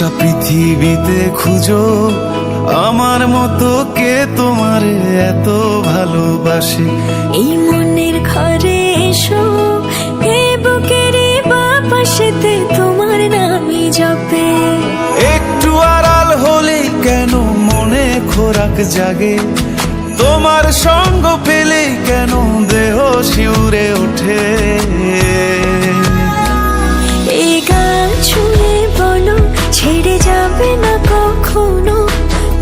গোটা পৃথিবীতে খুঁজো আমার মতো কে তোমারে এত ভালোবাসে। এই মনের ঘরে এসো, এ বুকের বাপাশেতে তোমার নামই জপে। একটু আড়াল হলে কেন মনে খোরাক জাগে, তোমার সঙ্গ পেলে কেন দেহ শিউরে ওঠে। এই গান শুনে বলো ছেড়ে যাবে না কখনো,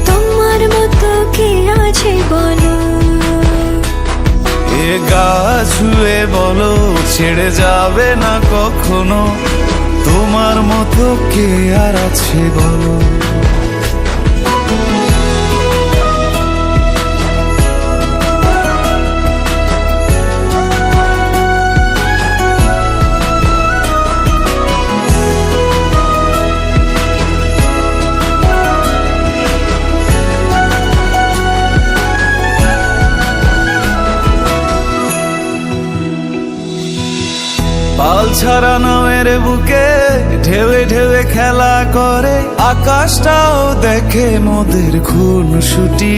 তোমার মতো কে আছে বলো। এ গা ছুঁয়ে বলো ছেড়ে যাবে না কখনো, তোমার মতো কে আর আছে বলো। পাল ছাড়া নামের বুকে ঢেউে ঢেউে খেলা করে, আকাশটাও দেখে মোদের খুনসুটি।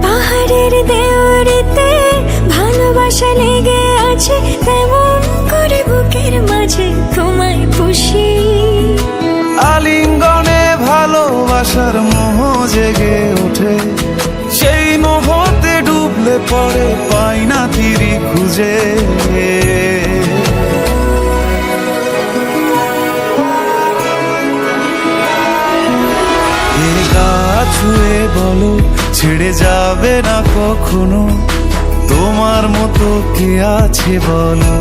পাহাড়ের দেওয়ারিতে ভালোবাসা লেগে আছে, তেমন করে বুকের মাঝে তোমায় পুষি। আলিঙ্গনে ভালোবাসার মোহ জেগে ওঠে, সেই মোহতে ডুবলে পড়ে পাই না তীরি খুঁজে। এ গা ছুঁয়ে বলো ছেড়ে যাবে না কখনো, তোমার মতো কে আছে বলো।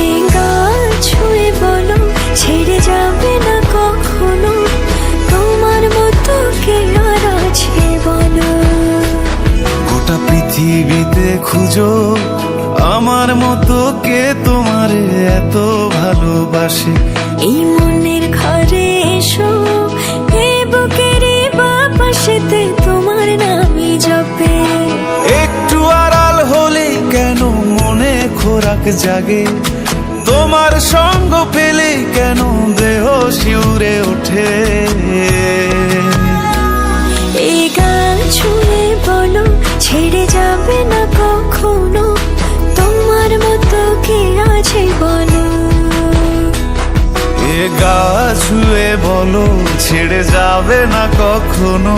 এই গান ছুঁয়ে বলো ছেড়ে যাবে না কখনো, তোমার মতো কে আর আছে বলো। গোটা পৃথিবীতে খুঁজো আমার মতো কে তোমারে এত ভালোবাসে। এই মনের ঘরে এসো, এ বুকের বাপাশেতে তোমার নামই জপে। একটু আড়াল হলে কেন মনে খোরাক জাগে, তোমার সঙ্গ পেলে কেন দেহ শিউরে ওঠে। এই গান ছুঁয়ে বলো ছেড়ে যাবে না কখনো, তোমার মতো কে আছে বলো। এ গা ছুঁয়ে বলো ছেড়ে যাবে না কখনো,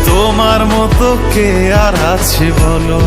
তোমার মতো কে আর আছে বলো।